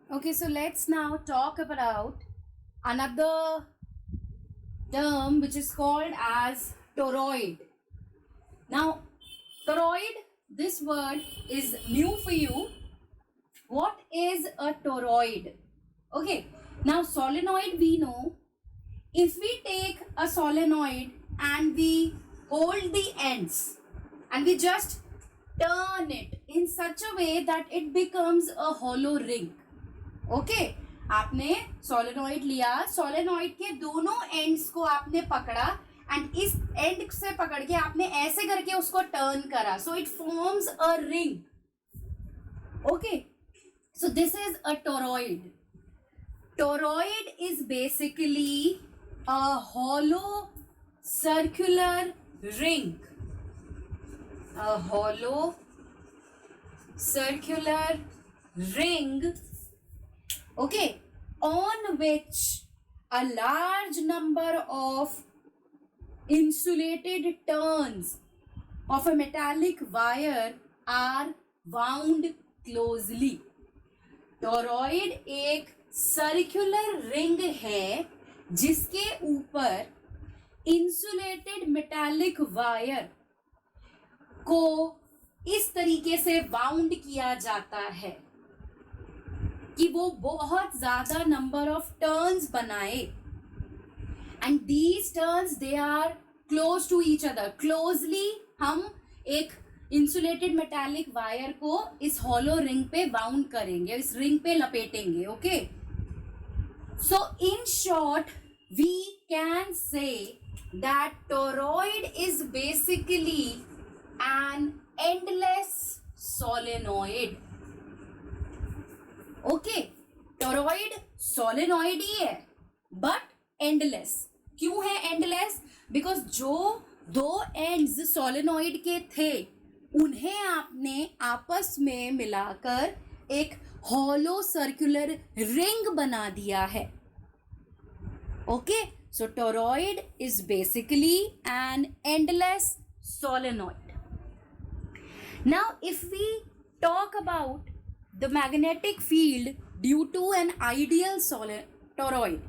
Okay, so let's now talk about another term which is called as toroid. Now, toroid, this word is new for you. What is a toroid? Okay, now solenoid we know. If we take a solenoid and we hold the ends and we just turn it in such a way that it becomes a hollow ring. Okay आपने solenoid लिया, solenoid के दोनों ends को आपने पकड़ा and इस and से पकड़ के आपने ऐसे करके उसको टर्न करा, so it forms a ring. Okay, so this is a toroid. Toroid is basically a hollow circular ring. A hollow circular ring, okay, on which a large number of insulated turns of a metallic wire are wound closely. Toroid एक circular ring है जिसके ऊपर insulated metallic wire को इस तरीके से bound किया जाता है कि वो बहुत ज्यादा नंबर ऑफ टर्न्स बनाए and these turns they are close to each other. Closely हम एक इंसुलेटेड मेटालिक वायर को इस हॉलो रिंग पे बाउंड करेंगे, इस रिंग पे लपेटेंगे. Okay, so in short we can say that toroid is basically an endless solenoid. Okay, toroid solenoid ही है बट एंडलेस. क्यों है एंडलेस? बिकॉज जो दो एंड्स सोलेनॉइड के थे उन्हें आपने आपस में मिलाकर एक हॉलो सर्कुलर रिंग बना दिया है. Okay, so toroid is basically an endless solenoid. Now, if we talk about the magnetic field due to an ideal toroid.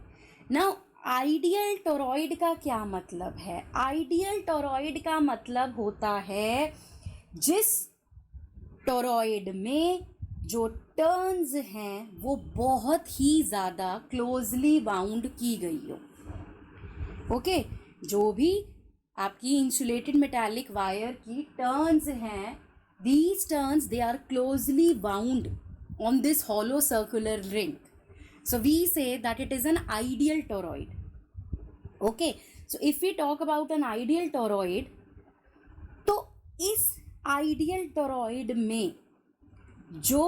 Now, ideal toroid का क्या मतलब है? आइडियल टोरॉइड का मतलब होता है जिस टोरॉइड में जो टर्न्स हैं वो बहुत ही ज़्यादा क्लोजली बाउंड की गई हो. ओके, जो भी आपकी इंसुलेटेड मेटालिक वायर की टर्न्स हैं, these turns they are closely wound on this hollow circular ring, so we say that it is an ideal toroid. Okay, so if we talk about an ideal toroid, तो इस ideal toroid में जो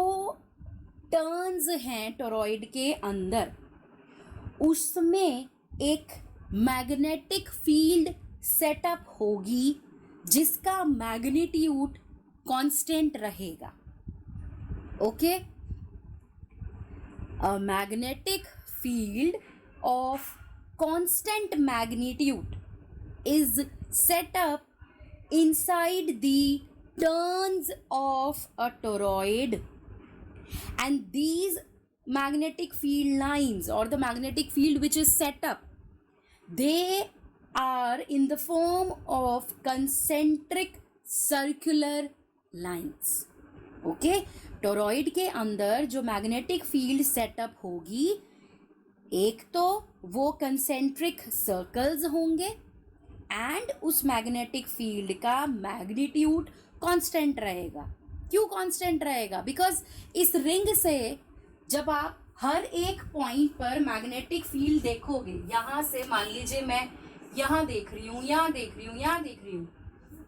turns हैं toroid के अंदर उसमें एक magnetic field setup होगी जिसका मैग्नीट्यूड कांस्टेंट रहेगा. Okay, a magnetic field of constant magnitude is set up inside the turns of a toroid, and these magnetic field lines or the magnetic field which is set up, they are in the form of concentric circular lines. Okay, toroid के अंदर जो magnetic field setup होगी, एक तो वो concentric circles होंगे and उस magnetic field का मैग्नीट्यूड कांस्टेंट रहेगा. क्यों कांस्टेंट रहेगा? बिकॉज इस रिंग से जब आप हर एक पॉइंट पर मैग्नेटिक फील्ड देखोगे, यहाँ से मान लीजिए मैं यहाँ देख रही हूँ, यहाँ देख रही हूँ, यहाँ देख रही हूँ,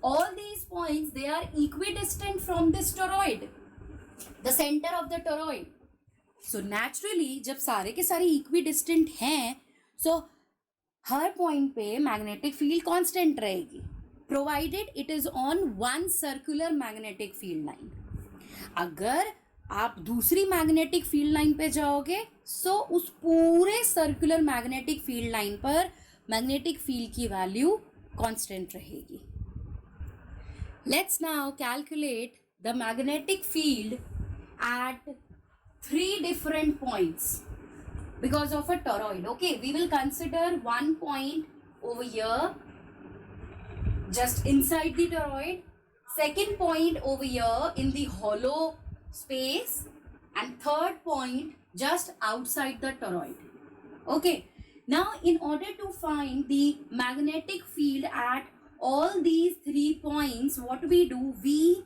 all these points they are equidistant from this toroid, the center of the toroid. So naturally जब सारे के सारे equidistant हैं, so हर पॉइंट पे मैग्नेटिक फील्ड कांस्टेंट रहेगी provided it is on one circular magnetic field line. अगर आप दूसरी मैग्नेटिक फील्ड लाइन पे जाओगे सो उस पूरे सर्कुलर मैग्नेटिक फील्ड लाइन पर मैग्नेटिक फील्ड की वैल्यू कांस्टेंट रहेगी. Let's now calculate the magnetic field at 3 different points because of a toroid. Okay, we will consider one point over here just inside the toroid, second point over here in the hollow space, and third point just outside the toroid. Okay, now in order to find the magnetic field at all these 3 points, what we do, we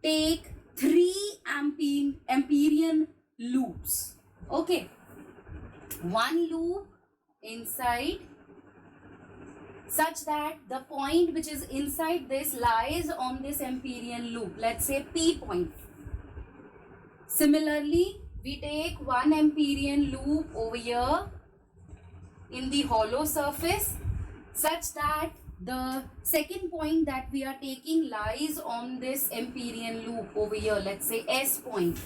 take 3 Amperian loops. Okay, one loop inside such that the point which is inside this lies on this Amperian loop, let's say P point. Similarly, we take one Amperian loop over here in the hollow surface such that the second point that we are taking lies on this Amperian loop over here, let's say S point.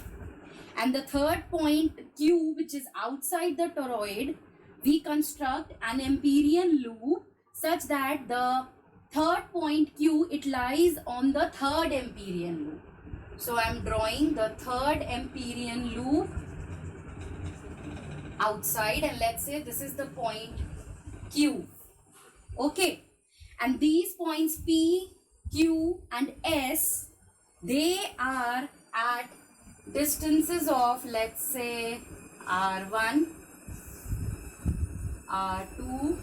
And the third point Q, which is outside the toroid, we construct an Amperian loop such that the third point Q, it lies on the third Amperian loop. So I am drawing the third Amperian loop outside, and let's say this is the point Q. Okay, and these points P, Q and S, they are at distances of, let's say, R1, R2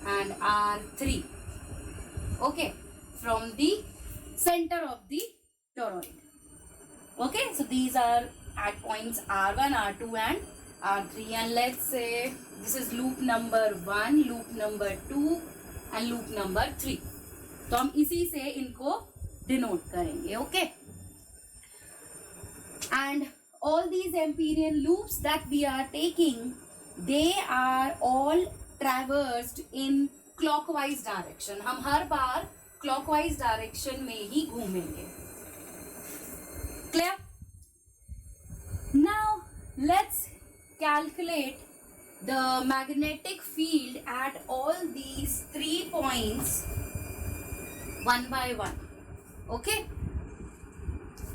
and R3. Okay, from the center of the toroid. Okay, so these are at points R1, R2 and R3, and let's say this is loop number 1, loop number 2 and loop number 3. तो हम इसी से इनको denote करेंगे. Okay, and all these Amperian loops that we are taking, they are all traversed in clockwise direction. हम हर बार clockwise direction में ही घूमेंगे. Clear? Now let's calculate the magnetic field at all these 3 points one by one. Okay,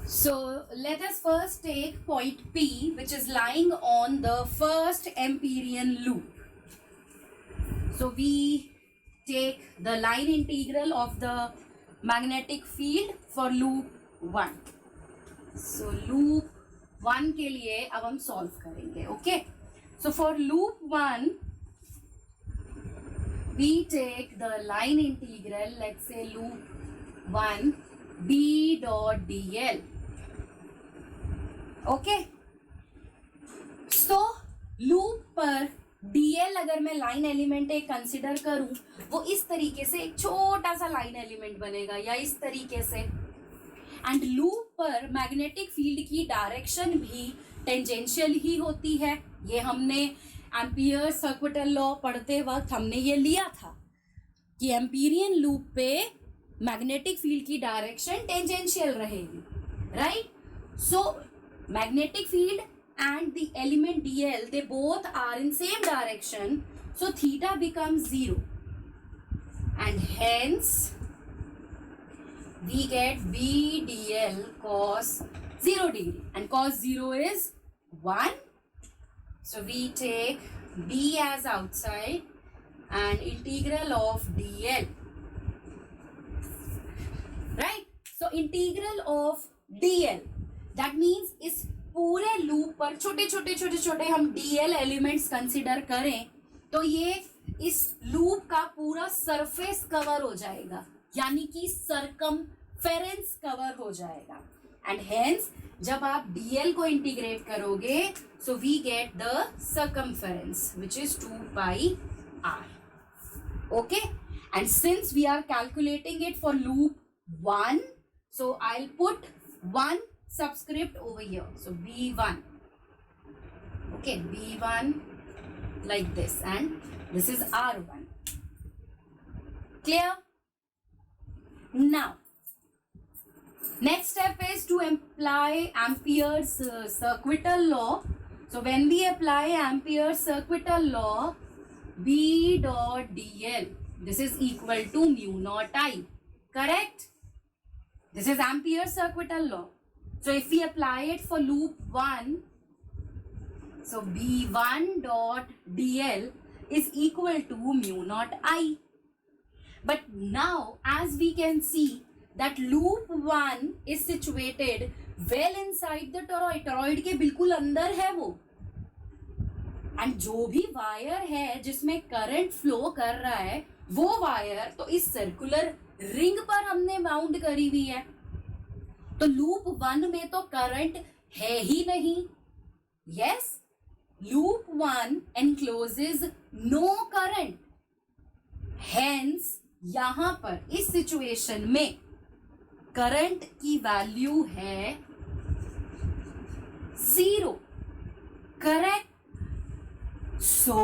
so let us first take point P, which is lying on the first Amperian loop. So we take the line integral of the magnetic field for loop 1. So loop 1 के लिए अब हम solve करेंगे. Okay, so for loop 1 we take the line integral, let's say loop 1 B dot dl. Okay, so loop पर dl अगर मैं line element एक consider करूं, वो इस तरीके से एक छोटा सा लाइन एलिमेंट बनेगा या इस तरीके से. एंड लूप पर मैग्नेटिक फील्ड की डायरेक्शन भी टेंजेंशियल ही होती है. ये हमने एम्पियर सर्किटल लॉ पढ़ते वक्त हमने ये लिया था कि एम्पीरियन लूप पे मैग्नेटिक फील्ड की डायरेक्शन टेंजेंशियल रहेगी, right? So magnetic field and the element dl, they both are in same direction, so theta becomes 0 and hence we get b dl cos 0 degree, and cos 0 is 1, so we take b as outside and integral of dl, right? So integral of dl, that means is पूरे loop पर छोटे छोटे हम dl elements consider करें तो ये इस loop का पूरा सरफेस कवर हो जाएगा, यानी कि सरकमफेरेंस कवर हो जाएगा. एंड हेंस जब आप dl को इंटीग्रेट करोगे, so we get the circumference which is 2 pi r. Okay, and since we are calculating it for loop 1, so I'll put 1 subscript over here, so b1. Okay, b1 like this, and this is r1. Clear? Now next step is to apply Ampere's circuital law. So when we apply Ampere's circuital law, b dot dl, this is equal to mu naught I, correct? This is Ampere's circuital law. So if we apply it for loop 1, so B1 dot dl is equal to mu naught I. But now as we can see that loop 1 is situated well inside the toroid. toroid के बिल्कुल अंदर है वो. And जो भी wire है जिसमें current flow कर रहा है वो वायर तो इस सर्कुलर रिंग पर हमने माउंट करी हुई है. तो लूप 1 में तो करंट है ही नहीं. Yes, loop 1 encloses no current. Hence यहां पर इस सिचुएशन में करंट की वैल्यू है 0. करेक्ट. सो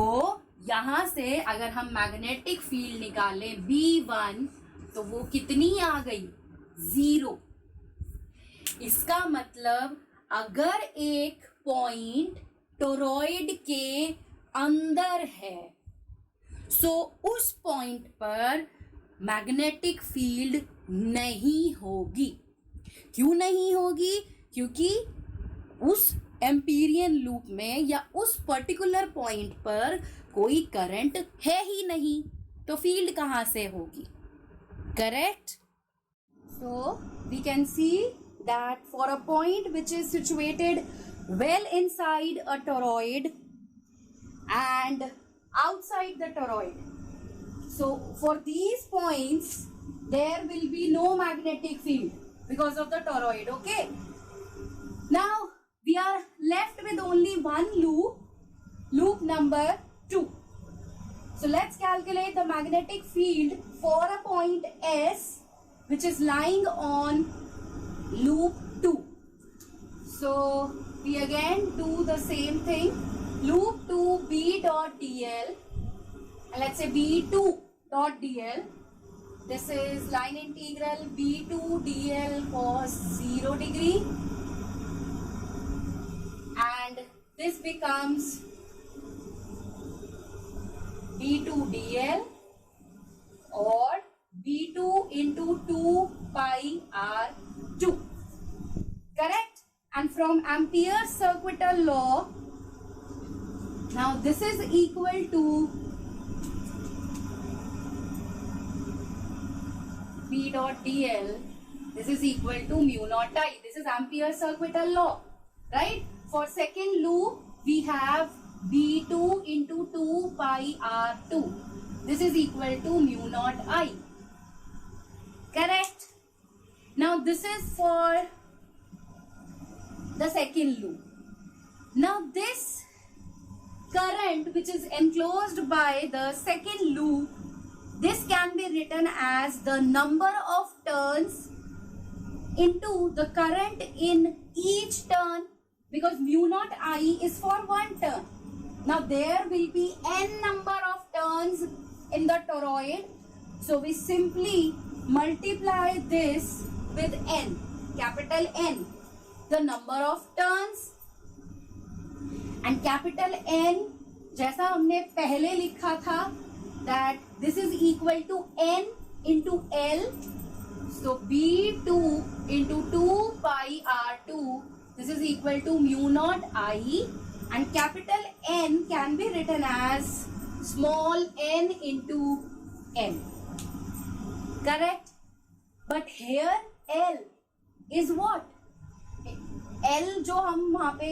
यहां से अगर हम मैग्नेटिक फील्ड निकालें B1 तो वो कितनी आ गई? 0. इसका मतलब अगर एक पॉइंट टोरॉइड के अंदर है सो उस पॉइंट पर मैग्नेटिक फील्ड नहीं होगी. क्यों नहीं होगी? क्योंकि उस एम्पीरियन लूप में या उस पर्टिकुलर पॉइंट पर कोई करंट है ही नहीं, तो फील्ड कहां से होगी? Correct. So we can see that for a point which is situated well inside a toroid and outside the toroid, so for these points there will be no magnetic field because of the toroid. Okay, now we are left with only one loop number 2. So let's calculate the magnetic field for a point S which is lying on loop 2. So we again do the same thing. Loop 2 B dot dl, and let's say B2 dot dl. This is line integral B2 dl cos 0 degree, and this becomes B2 dl or B2 into 2 pi R2. Correct? And from Ampere's circuital law, now this is equal to B dot dl. This is equal to mu naught I. This is Ampere's circuital law, right? For second loop, we have B2 into 2 pi R2. This is equal to mu naught I. Correct? Now this is for the second loop. Now this current which is enclosed by the second loop, this can be written as the number of turns into the current in each turn, because mu naught I is for one turn. Now there will be n number of turns in the toroid, so we simply multiply this with n, capital N, the number of turns, and capital N जैसा हमने पहले लिखा था that this is equal to n into L, so B2 into 2 pi R2, this is equal to mu naught I, and capital N can be written as small n into n. Correct? But here L is what? L जो हम वहां पे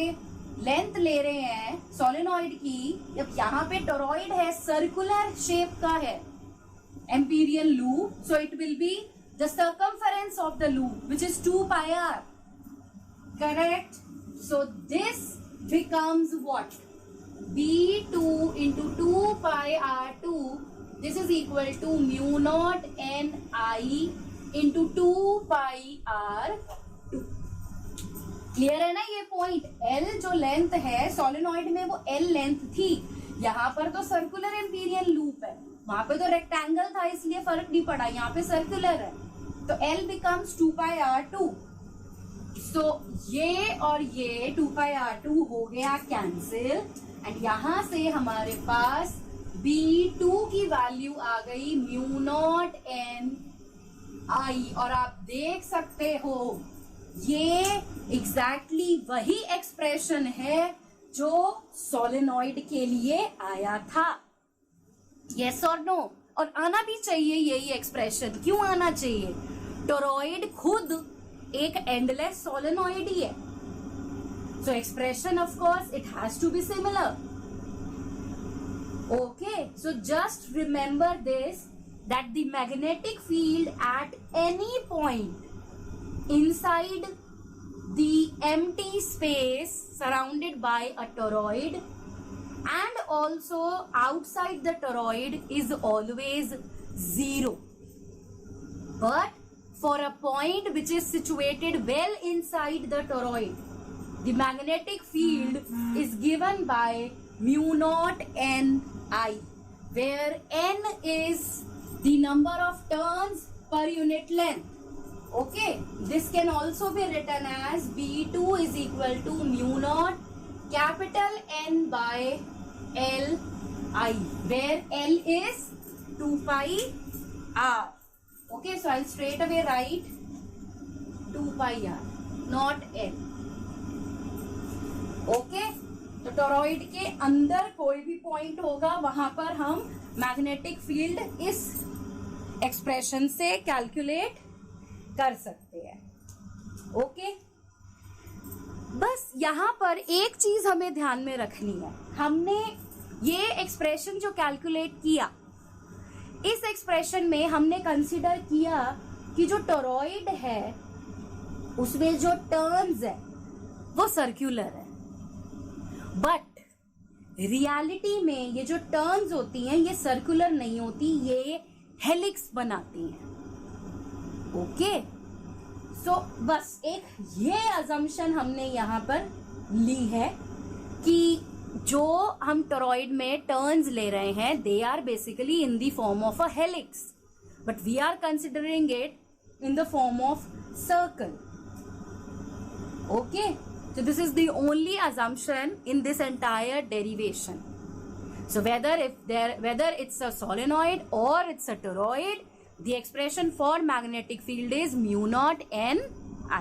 length ले रहे हैं solenoid की, जब यहाँ पे टोरॉइड है सर्कुलर शेप का है Amperian loop, so it will be the circumference of the loop which is 2 pi r. Correct? So this becomes what? B2 into 2 pi r2, this is equal to mu naught n I into 2 pi r2. Clear है ना? ये point L जो length है solenoid में वो L length थी, यहाँ पर तो सर्कुलर एम्पीरियन लूप है, वहां पे तो रेक्टेंगल था इसलिए फर्क नहीं पड़ा, यहाँ पे सर्कुलर है, तो L बिकम्स 2 pi r2. सो ये और ये 2 pi r2 हो गया कैंसिल, एंड यहां से हमारे पास B2 की वैल्यू आ गई mu naught n I, और आप देख सकते हो ये एग्जैक्टली वही एक्सप्रेशन है जो सोलेनॉइड के लिए आया था. यस और नो? और आना भी चाहिए यही एक्सप्रेशन. क्यों आना चाहिए? टोरॉइड खुद एक एंडलेस सोलेनॉइड ही है. So expression of course it has to be similar. Okay, so just remember this, that the magnetic field at any point inside the empty space surrounded by a toroid and also outside the toroid is always zero. But for a point which is situated well inside the toroid, the magnetic field is given by mu naught n I, where n is the number of turns per unit length. Okay, this can also be written as V2 is equal to mu naught capital N by L I, where L is 2 pi r. Okay, so I'll straight away write 2 pi r, not L. Okay, तो toroid के अंदर कोई भी point होगा वहां पर हम magnetic field इस एक्सप्रेशन से कैलकुलेट कर सकते हैं. ओके, बस यहां पर एक चीज हमें ध्यान में रखनी है. हमने ये एक्सप्रेशन जो कैलकुलेट किया, इस एक्सप्रेशन में हमने कंसीडर किया कि जो टोरॉइड है उसमें जो टर्न्स है वो सर्कुलर है. बट रियलिटी में ये जो टर्न्स होती हैं ये सर्कुलर नहीं होती, ये हेलिक्स बनाती हैं. ओके, सो बस एक ये अजम्पशन हमने यहाँ पर ली है कि जो हम टोरॉइड में टर्न्स ले रहे हैं they are basically in the form of a helix, but we are considering it in the form of circle. Okay, so this is the only assumption in this entire derivation. So whether it's a solenoid or it's a toroid, the expression for magnetic field is mu naught n I.